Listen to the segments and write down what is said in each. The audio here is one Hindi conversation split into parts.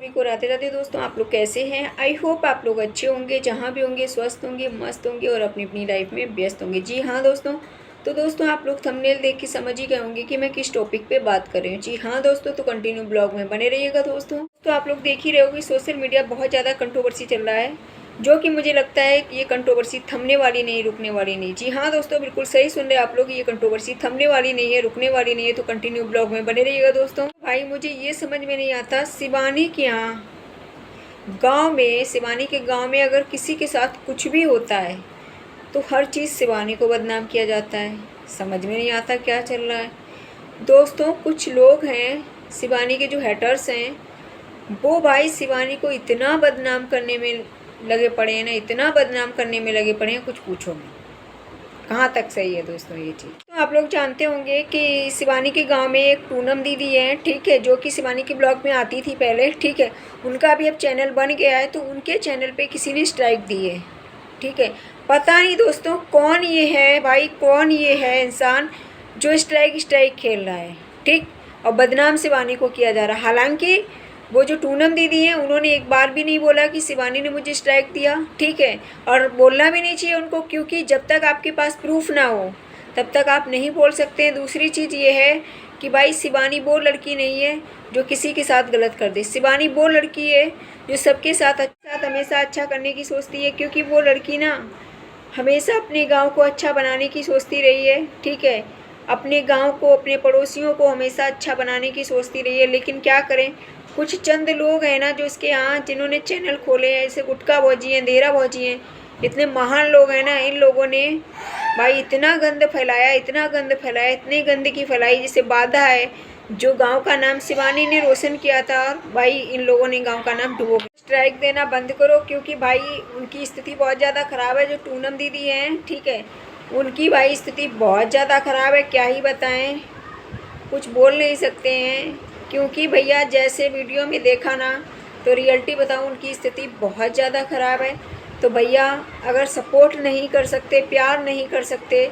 सभी को राधे राधे। दोस्तों आप लोग कैसे हैं? आई होप आप लोग अच्छे होंगे, जहाँ भी होंगे स्वस्थ होंगे, मस्त होंगे और अपनी अपनी लाइफ में व्यस्त होंगे। जी हाँ दोस्तों, तो दोस्तों आप लोग थंबनेल देख के समझ ही गए होंगे कि मैं किस टॉपिक पे बात कर रही हूँ। जी हाँ दोस्तों, तो कंटिन्यू ब्लॉग में बने रहिएगा। दोस्तों तो आप लोग देख ही रहे होगे, सोशल मीडिया बहुत ज़्यादा कंट्रोवर्सी चल रहा है, जो कि मुझे लगता है कि ये कंट्रोवर्सी थमने वाली नहीं, रुकने वाली नहीं। जी हाँ दोस्तों, बिल्कुल सही सुन रहे हैं आप लोग, ये कंट्रोवर्सी थमने वाली नहीं है, रुकने वाली नहीं है। तो कंटिन्यू ब्लॉग में बने रहिएगा। दोस्तों भाई मुझे ये समझ में नहीं आता, शिवानी के यहाँ गांव में, शिवानी के गांव में अगर किसी के साथ कुछ भी होता है तो हर चीज़ शिवानी को बदनाम किया जाता है। समझ में नहीं आता क्या चल रहा है। दोस्तों कुछ लोग हैं शिवानी के जो हेटर्स हैं, वो भाई शिवानी को इतना बदनाम करने में लगे पड़े हैं ना, इतना बदनाम करने में लगे पड़े हैं, कुछ पूछो नहीं। कहाँ तक सही है दोस्तों ये चीज़। तो आप लोग जानते होंगे कि शिवानी के गांव में एक पूनम दीदी है, ठीक है, जो कि शिवानी के ब्लॉग में आती थी पहले, ठीक है। उनका भी अब चैनल बन गया है, तो उनके चैनल पे किसी ने स्ट्राइक दी है, ठीक है। पता नहीं दोस्तों कौन ये है भाई, कौन ये है इंसान जो स्ट्राइक खेल रहा है, ठीक, और बदनाम शिवानी को किया जा रहा है। हालांकि वो जो पूनम दीदी हैं, उन्होंने एक बार भी नहीं बोला कि शिवानी ने मुझे स्ट्राइक दिया, ठीक है, और बोलना भी नहीं चाहिए उनको, क्योंकि जब तक आपके पास प्रूफ ना हो तब तक आप नहीं बोल सकते हैं। दूसरी चीज़ ये है कि भाई शिवानी वो लड़की नहीं है जो किसी के साथ गलत कर दे। शिवानी वो लड़की है जो सबके साथ हमेशा अच्छा करने की सोचती है, क्योंकि वो लड़की ना हमेशा अपने गांव को अच्छा बनाने की सोचती रही है, ठीक है। अपने गांव को, अपने पड़ोसियों को हमेशा अच्छा बनाने की सोचती रही है। लेकिन क्या करें, कुछ चंद लोग हैं ना जो इसके यहाँ, जिन्होंने चैनल खोले हैं, जैसे गुटका भौजी हैं, देरा भौजी हैं, इतने महान लोग हैं ना, इन लोगों ने भाई इतना गंद फैलाया, इतना गंद फैलाया, इतनी गंदगी फैलाई, जैसे बाधा है जो गांव का नाम शिवानी ने रोशन किया था, भाई इन लोगों ने गांव का नाम डुबो। स्ट्राइक देना बंद करो, क्योंकि भाई उनकी स्थिति बहुत ज़्यादा ख़राब है। जो पूनम दीदी हैं, ठीक है, उनकी भाई स्थिति बहुत ज़्यादा ख़राब है, क्या ही बताएं, कुछ बोल नहीं सकते हैं। क्योंकि भैया जैसे वीडियो में देखा ना, तो रियलिटी बताऊं, उनकी स्थिति बहुत ज़्यादा ख़राब है। तो भैया अगर सपोर्ट नहीं कर सकते, प्यार नहीं कर सकते,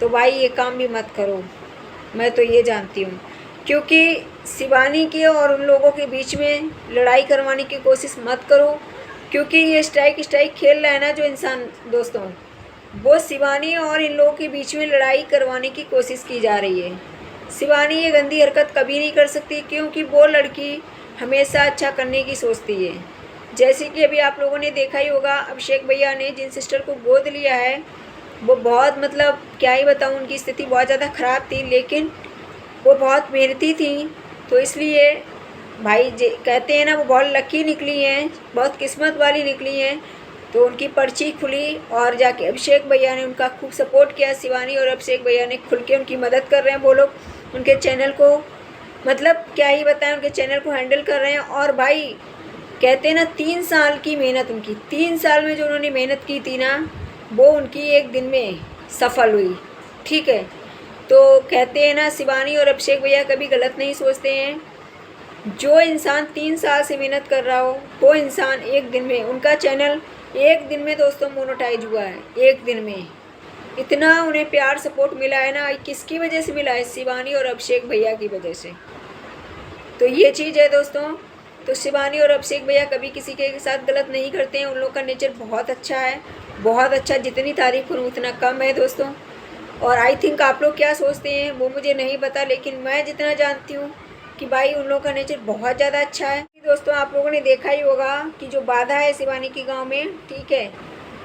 तो भाई ये काम भी मत करो, मैं तो ये जानती हूँ। क्योंकि शिवानी के और उन लोगों के बीच में लड़ाई करवाने की कोशिश मत करो, क्योंकि ये स्ट्राइक खेल रहा है ना जो इंसान, दोस्तों वो शिवानी और इन लोगों के बीच में लड़ाई करवाने की कोशिश की जा रही है। शिवानी ये गंदी हरकत कभी नहीं कर सकती, क्योंकि वो लड़की हमेशा अच्छा करने की सोचती है। जैसे कि अभी आप लोगों ने देखा ही होगा, अभिषेक भैया ने जिन सिस्टर को गोद लिया है, वो बहुत, मतलब क्या ही बताऊँ, उनकी स्थिति बहुत ज़्यादा ख़राब थी, लेकिन वो बहुत मेहनती थी, तो इसलिए भाई कहते हैं ना, वो बहुत लकी निकली हैं, बहुत किस्मत वाली निकली हैं। तो उनकी पर्ची खुली और जाके अभिषेक भैया ने उनका खूब सपोर्ट किया। शिवानी और अभिषेक भैया ने खुल के उनकी मदद कर रहे हैं। वो लोग उनके चैनल को, मतलब क्या ही बताएं, उनके चैनल को हैंडल कर रहे हैं। और भाई कहते हैं ना, 3 साल की मेहनत, उनकी 3 साल में जो उन्होंने मेहनत की थी ना, वो उनकी एक दिन में सफल हुई, ठीक है। तो कहते हैं ना, शिवानी और अभिषेक भैया कभी गलत नहीं सोचते हैं। जो इंसान 3 साल से मेहनत कर रहा हो, वो इंसान एक दिन में, उनका चैनल एक दिन में दोस्तों मोनेटाइज हुआ है, एक दिन में। इतना उन्हें प्यार सपोर्ट मिला है ना, किसकी वजह से मिला है? शिवानी और अभिषेक भैया की वजह से। तो ये चीज़ है दोस्तों। तो शिवानी और अभिषेक भैया कभी किसी के साथ गलत नहीं करते हैं, उन लोग का नेचर बहुत अच्छा है, बहुत अच्छा। जितनी तारीफ करूँ उतना कम है दोस्तों। और आई थिंक आप लोग क्या सोचते हैं वो मुझे नहीं पता, लेकिन मैं जितना जानती हूँ कि भाई उन लोगों का नेचर बहुत ज़्यादा अच्छा है। दोस्तों आप लोगों ने देखा ही होगा कि जो बाधा है शिवानी के गांव में, ठीक है,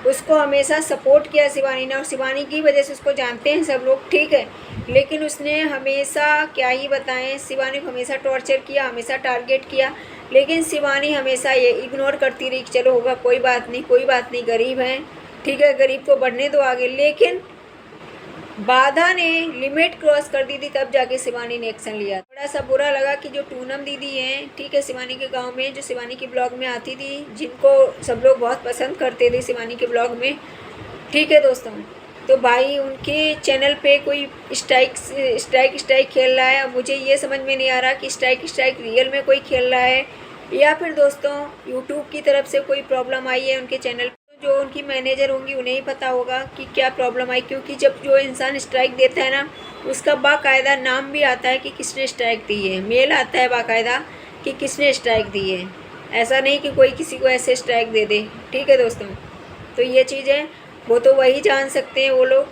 उसको हमेशा सपोर्ट किया शिवानी ने, और शिवानी की वजह से उसको जानते हैं सब लोग, ठीक है। लेकिन उसने हमेशा, क्या ही बताएं, शिवानी को हमेशा टॉर्चर किया, हमेशा टारगेट किया। लेकिन शिवानी हमेशा ये इग्नोर करती रही, चलो होगा, कोई बात नहीं, कोई बात नहीं, गरीब हैं, ठीक है, गरीब को बढ़ने दो आगे। लेकिन बाधा ने लिमिट क्रॉस कर दी थी, तब जाके शिवानी ने एक्शन लिया। थोड़ा सा बुरा लगा कि जो पूनम दीदी हैं, ठीक है, शिवानी के गांव में, जो शिवानी के ब्लॉग में आती थी, जिनको सब लोग बहुत पसंद करते थे शिवानी के ब्लॉग में, ठीक है दोस्तों, तो भाई उनके चैनल पे कोई स्ट्राइक खेल रहा है। मुझे ये समझ में नहीं आ रहा कि स्ट्राइक रियल में कोई खेल रहा है, या फिर दोस्तों यूट्यूब की तरफ से कोई प्रॉब्लम आई है उनके चैनल। जो उनकी मैनेजर होंगी उन्हें ही पता होगा कि क्या प्रॉब्लम आई, क्योंकि जब जो इंसान स्ट्राइक देता है ना, उसका बाकायदा नाम भी आता है कि किसने स्ट्राइक दी है, मेल आता है बाकायदा कि किसने स्ट्राइक दी है। ऐसा नहीं कि कोई किसी को ऐसे स्ट्राइक दे दे, ठीक है दोस्तों। तो ये चीज़ है, वो तो वही जान सकते हैं वो लोग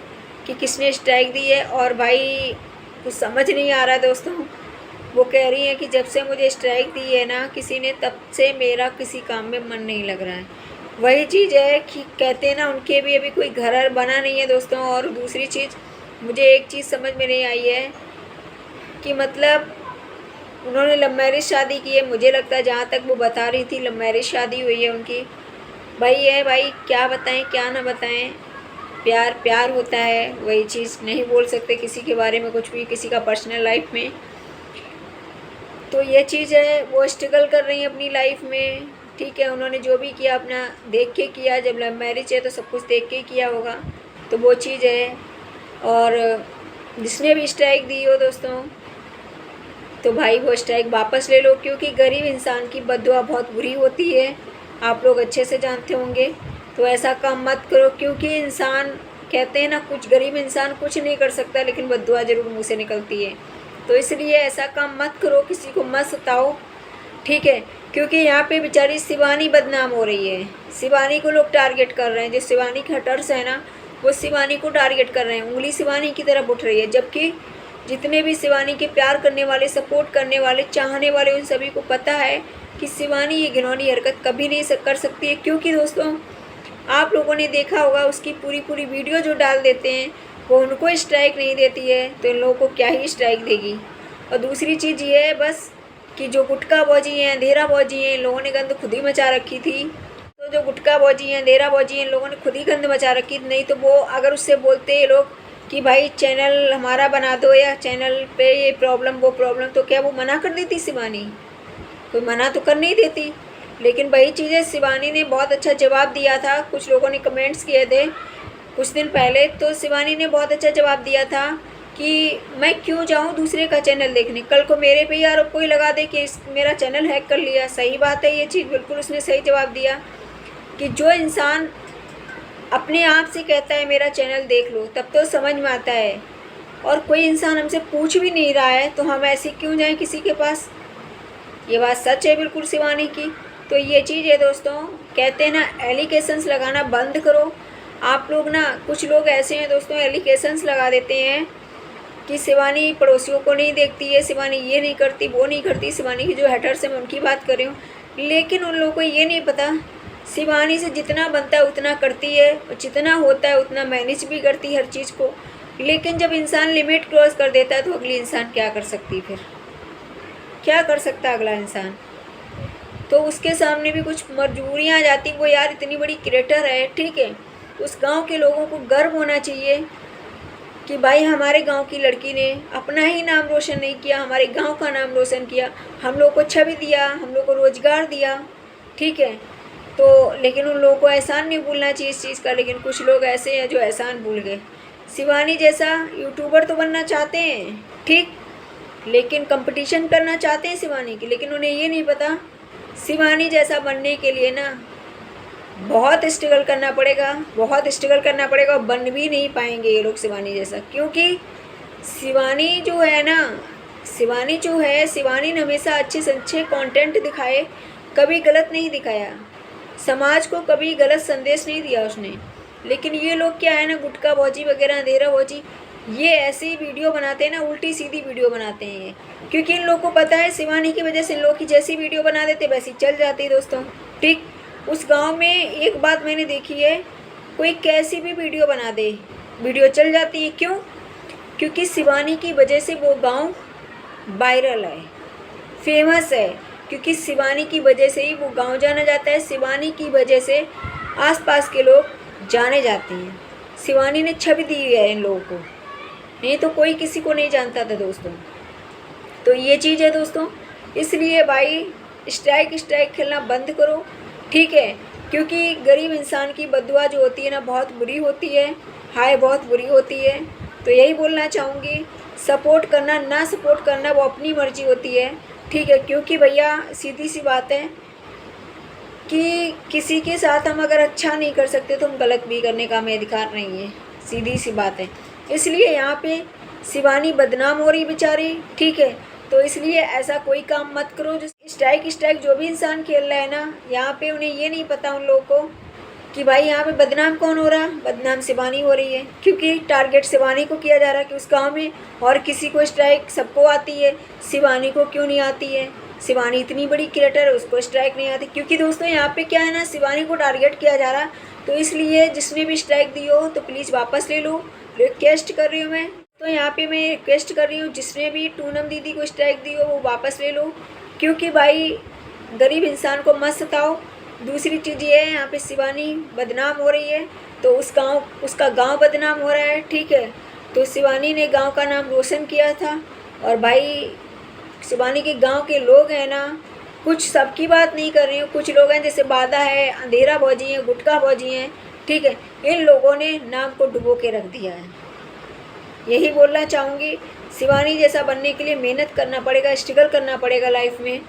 कि किसने स्ट्राइक दी है। और भाई कुछ समझ नहीं आ रहा दोस्तों, वो कह रही हैं कि जब से मुझे स्ट्राइक दी है ना किसी ने, तब से मेरा किसी काम में मन नहीं लग रहा है। वही चीज़ है कि कहते हैं ना, उनके भी अभी कोई घर बना नहीं है दोस्तों। और दूसरी चीज़, मुझे एक चीज़ समझ में नहीं आई है कि मतलब उन्होंने लव मैरिज शादी की है। मुझे लगता है, जहाँ तक वो बता रही थी, लव मैरिज शादी हुई है उनकी। भाई है भाई, क्या बताएं क्या ना बताएं, प्यार प्यार होता है, वही चीज़ नहीं बोल सकते किसी के बारे में कुछ भी, किसी का पर्सनल लाइफ में। तो ये चीज़ है, वो स्ट्रगल कर रही हैं अपनी लाइफ में, ठीक है। उन्होंने जो भी किया अपना देख के किया, जब लव मैरिज है तो सब कुछ देख के किया होगा, तो वो चीज़ है। और जिसने भी स्ट्राइक दी हो दोस्तों, तो भाई वो स्ट्राइक वापस ले लो, क्योंकि गरीब इंसान की बद्दुआ बहुत बुरी होती है, आप लोग अच्छे से जानते होंगे। तो ऐसा काम मत करो, क्योंकि इंसान कहते हैं ना, कुछ गरीब इंसान कुछ नहीं कर सकता, लेकिन बद्दुआ ज़रूर मुँह से निकलती है। तो इसलिए ऐसा काम मत करो, किसी को मत सताओ, ठीक है। क्योंकि यहाँ पे बेचारी शिवानी बदनाम हो रही है, शिवानी को लोग टारगेट कर रहे हैं। जो शिवानी के हटर्स है ना, वो शिवानी को टारगेट कर रहे हैं, उंगली शिवानी की तरफ उठ रही है। जबकि जितने भी शिवानी के प्यार करने वाले, सपोर्ट करने वाले, चाहने वाले, उन सभी को पता है कि शिवानी ये घिनौनी हरकत कभी नहीं कर सकती है। क्योंकि दोस्तों, आप लोगों ने देखा होगा, उसकी पूरी वीडियो जो डाल देते हैं वो उनको स्ट्राइक नहीं देती है, तो इन लोगों को क्या ही स्ट्राइक देगी। और दूसरी चीज़ ये है बस कि जो गुटखा बौजी हैं, अंधेरा बौजी हैं, इन लोगों ने गंद खुद ही मचा रखी थी। तो जो गुटखा बौजी हैं, अंधेरा बौजी हैं, इन लोगों ने खुद ही गंद मचा रखी थी। नहीं तो वो अगर उससे बोलते ये लोग कि भाई चैनल हमारा बना दो, या चैनल पे ये प्रॉब्लम वो प्रॉब्लम, तो क्या वो मना कर देती शिवानी? कोई मना तो कर नहीं देती। लेकिन वही चीज़ें शिवानी ने बहुत अच्छा जवाब दिया था। कुछ लोगों ने कमेंट्स किए थे कुछ दिन पहले, तो शिवानी ने बहुत अच्छा जवाब दिया था कि मैं क्यों जाऊं दूसरे का चैनल देखने, कल को मेरे पे यार कोई लगा दे कि मेरा चैनल हैक कर लिया। सही बात है, ये चीज़ बिल्कुल उसने सही जवाब दिया कि जो इंसान अपने आप से कहता है मेरा चैनल देख लो, तब तो समझ में आता है। और कोई इंसान हमसे पूछ भी नहीं रहा है, तो हम ऐसे क्यों जाएं किसी के पास? ये बात सच है बिल्कुल शिवानी की। तो ये चीज़ है दोस्तों, कहते हैं ना, एलिगेशंस लगाना बंद करो। आप लोग ना, कुछ लोग ऐसे हैं दोस्तों, एलिगेशंस लगा देते हैं कि शिवानी पड़ोसियों को नहीं देखती है, शिवानी ये नहीं करती, वो नहीं करती। शिवानी की जो हेटर्स हैं, मैं उनकी बात कर रही हूँ। लेकिन उन लोगों को ये नहीं पता, शिवानी से जितना बनता है उतना करती है, और जितना होता है उतना मैनेज भी करती है हर चीज़ को। लेकिन जब इंसान लिमिट क्रॉस कर देता है, तो अगली इंसान क्या कर सकती? फिर क्या कर सकता है अगला इंसान? तो उसके सामने भी कुछ मजबूरियाँ आ जाती। वो यार इतनी बड़ी क्रिएटर है, ठीक है, उस गांव के लोगों को गर्व होना चाहिए कि भाई हमारे गांव की लड़की ने अपना ही नाम रोशन नहीं किया, हमारे गांव का नाम रोशन किया, हम लोग को छवि दिया, हम लोग को रोज़गार दिया, ठीक है। तो लेकिन उन लोगों को एहसान नहीं भूलना चाहिए इस चीज़ का। लेकिन कुछ लोग ऐसे हैं जो एहसान भूल गए। शिवानी जैसा यूट्यूबर तो बनना चाहते हैं, ठीक, लेकिन कंपटीशन करना चाहते हैं शिवानी की। लेकिन उन्हें ये नहीं पता, शिवानी जैसा बनने के लिए ना बहुत स्ट्रगल करना पड़ेगा, बहुत स्ट्रगल करना पड़ेगा, और बन भी नहीं पाएंगे ये लोग शिवानी जैसा। क्योंकि शिवानी जो है ना, शिवानी ने हमेशा अच्छे से अच्छे कंटेंट दिखाए, कभी गलत नहीं दिखाया, समाज को कभी गलत संदेश नहीं दिया उसने। लेकिन ये लोग क्या है ना, गुटखा बौजी वगैरह, अंधेरा बौजी, ये ऐसी वीडियो बनाते हैं ना, उल्टी सीधी वीडियो बनाते हैं ये। क्योंकि इन लोगों को पता है शिवानी की वजह से इन लोग की जैसी वीडियो बना देते वैसी चल जाती दोस्तों, ठीक। उस गांव में एक बात मैंने देखी है, कोई कैसी भी वीडियो बना दे, वीडियो चल जाती है। क्यों? क्योंकि शिवानी की वजह से वो गांव वायरल है, फेमस है। क्योंकि शिवानी की वजह से ही वो गांव जाना जाता है, शिवानी की वजह से आसपास के लोग जाने जाते हैं। शिवानी ने छवि दी है इन लोगों को, नहीं तो कोई किसी को नहीं जानता था दोस्तों। तो ये चीज़ है दोस्तों, इसलिए भाई स्ट्राइक खेलना बंद करो, ठीक है। क्योंकि गरीब इंसान की बद्दुआ जो होती है ना, बहुत बुरी होती है, हाय बहुत बुरी होती है। तो यही बोलना चाहूँगी, सपोर्ट करना ना सपोर्ट करना वो अपनी मर्जी होती है, ठीक है। क्योंकि भैया सीधी सी बात है कि किसी के साथ हम अगर अच्छा नहीं कर सकते तो हम गलत भी करने का हमें अधिकार नहीं है, सीधी सी बात है। इसलिए यहाँ पे शिवानी बदनाम हो रही बेचारी, ठीक है। तो इसलिए ऐसा कोई काम मत करो। जो स्ट्राइक जो भी इंसान खेल रहा है ना, यहाँ पे उन्हें ये नहीं पता उन लोगों को कि भाई यहाँ पे बदनाम कौन हो रहा, बदनाम शिवानी हो रही है, क्योंकि टारगेट शिवानी को किया जा रहा है कि उस गाँव में और किसी को स्ट्राइक सबको आती है, शिवानी को क्यों नहीं आती है। शिवानी इतनी बड़ी क्रिएटर है, उसको स्ट्राइक नहीं आती। क्योंकि दोस्तों यहाँ पे क्या है ना, शिवानी को टारगेट किया जा रहा, तो इसलिए जिसने भी स्ट्राइक दी हो तो प्लीज़ वापस ले लो, रिक्वेस्ट कर रही हूँ मैं। तो यहाँ पे मैं रिक्वेस्ट कर रही हूँ, जिसने भी पूनम दीदी को स्ट्राइक दी हो वो वापस ले लो, क्योंकि भाई गरीब इंसान को मत सताओ। दूसरी चीज़ ये है, यहाँ पे शिवानी बदनाम हो रही है, तो उसका गांव बदनाम हो रहा है, ठीक है। तो शिवानी ने गांव का नाम रोशन किया था, और भाई शिवानी के गांव के लोग हैं ना, कुछ सबकी बात नहीं कर रही हूँ, कुछ लोग हैं जैसे बादा है, अंधेरा भौजी हैं, गुटका भौजी हैं, ठीक है, इन लोगों ने नाम को डुबो के रख दिया है। यही बोलना चाहूँगी, शिवानी जैसा बनने के लिए मेहनत करना पड़ेगा, स्ट्रगल करना पड़ेगा, लाइफ में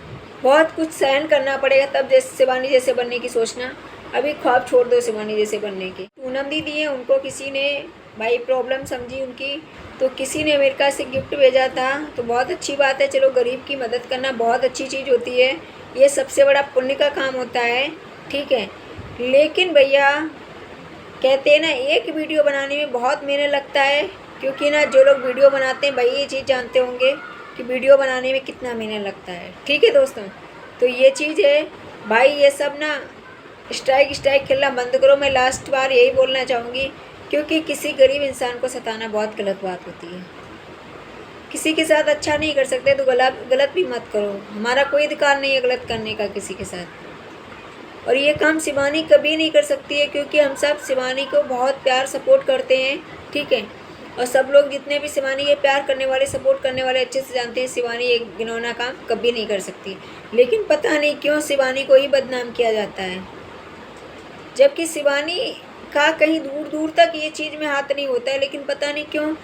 बहुत कुछ सहन करना पड़ेगा, तब जैसे शिवानी जैसे बनने की सोचना। अभी ख्वाब छोड़ दो शिवानी जैसे बनने की। पूनम दीदी है, उनको किसी ने भाई प्रॉब्लम समझी उनकी, तो किसी ने अमेरिका से गिफ्ट भेजा था, तो बहुत अच्छी बात है। चलो, गरीब की मदद करना बहुत अच्छी चीज़ होती है, ये सबसे बड़ा पुण्य का काम होता है, ठीक है। लेकिन भैया कहते हैं ना, एक वीडियो बनाने में बहुत मेहनत लगता है, क्योंकि ना जो लोग वीडियो बनाते हैं भाई ये चीज़ जानते होंगे कि वीडियो बनाने में कितना मेहनत लगता है, ठीक है दोस्तों। तो ये चीज़ है भाई, ये सब ना स्ट्राइक खेलना बंद करो। मैं लास्ट बार यही बोलना चाहूँगी, क्योंकि किसी गरीब इंसान को सताना बहुत गलत बात होती है। किसी के साथ अच्छा नहीं कर सकते तो गलत भी मत करो। हमारा कोई अधिकार नहीं है गलत करने का किसी के साथ। और ये काम शिवानी कभी नहीं कर सकती है, क्योंकि हम सब शिवानी को बहुत प्यार सपोर्ट करते हैं, ठीक है। और सब लोग जितने भी शिवानी ये प्यार करने वाले, सपोर्ट करने वाले अच्छे से जानते हैं शिवानी एक घिनौना काम कभी नहीं कर सकती। लेकिन पता नहीं क्यों शिवानी को ही बदनाम किया जाता है, जबकि शिवानी का कहीं दूर दूर तक ये चीज़ में हाथ नहीं होता है। लेकिन पता नहीं क्यों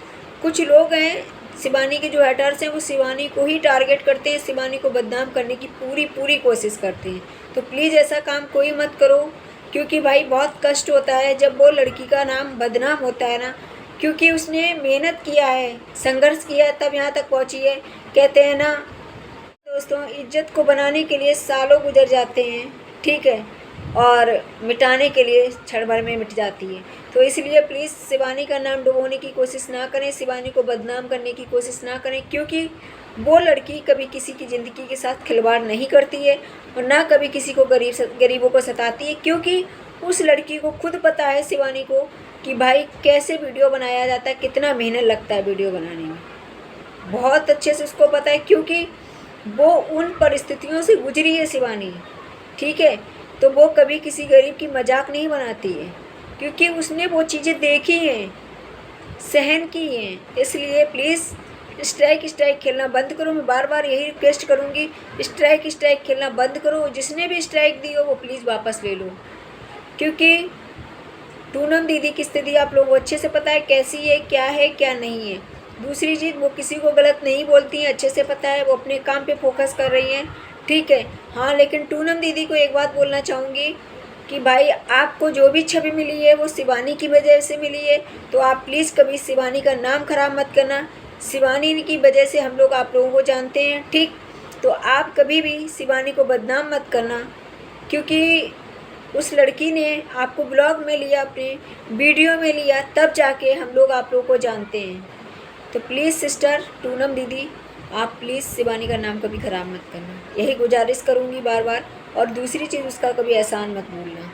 कुछ लोग हैं शिवानी के जो हेटर्स हैं, वो शिवानी को ही टारगेट करते हैं, शिवानी को बदनाम करने की पूरी कोशिश करते हैं। तो प्लीज़ ऐसा काम कोई मत करो, क्योंकि भाई बहुत कष्ट होता है जब वो लड़की का नाम बदनाम होता है ना, क्योंकि उसने मेहनत किया है, संघर्ष किया है, तब यहाँ तक पहुँची है। कहते हैं ना दोस्तों, इज्जत को बनाने के लिए सालों गुजर जाते हैं, ठीक है, और मिटाने के लिए क्षण भर में मिट जाती है। तो इसलिए प्लीज़ शिवानी का नाम डुबोने की कोशिश ना करें, शिवानी को बदनाम करने की कोशिश ना करें, क्योंकि वो लड़की कभी किसी की ज़िंदगी के साथ खिलवाड़ नहीं करती है, और ना कभी किसी को गरीबों को सताती है, क्योंकि उस लड़की को खुद पता है शिवानी को कि भाई कैसे वीडियो बनाया जाता है, कितना मेहनत लगता है वीडियो बनाने में, बहुत अच्छे से उसको पता है, क्योंकि वो उन परिस्थितियों से गुजरी है शिवानी, ठीक है। तो वो कभी किसी गरीब की मजाक नहीं बनाती है, क्योंकि उसने वो चीज़ें देखी हैं, सहन की हैं। इसलिए प्लीज़ स्ट्राइक खेलना बंद करो। मैं बार बार यही रिक्वेस्ट करूँगी, स्ट्राइक खेलना बंद करो। जिसने भी स्ट्राइक दी हो वो प्लीज़ वापस ले लो, क्योंकि पूनम दीदी की स्थिति आप लोगों को अच्छे से पता है कैसी है क्या नहीं है। दूसरी चीज़, वो किसी को गलत नहीं बोलती हैं, अच्छे से पता है, वो अपने काम पे फोकस कर रही हैं, ठीक है। हाँ, लेकिन पूनम दीदी को एक बात बोलना चाहूँगी कि भाई आपको जो भी छवि मिली है वो शिवानी की वजह से मिली है, तो आप प्लीज़ कभी शिवानी का नाम खराब मत करना। शिवानी की वजह से हम लोग आप लोगों को जानते हैं, ठीक। तो आप कभी भी शिवानी को बदनाम मत करना, क्योंकि उस लड़की ने आपको ब्लॉग में लिया, अपने वीडियो में लिया, तब जाके हम लोग आप लोगों को जानते हैं। तो प्लीज़ सिस्टर पूनम दीदी, आप प्लीज़ शिवानी का नाम कभी ख़राब मत करना, यही गुजारिश करूँगी बार बार। और दूसरी चीज़, उसका कभी एहसान मत भूलना।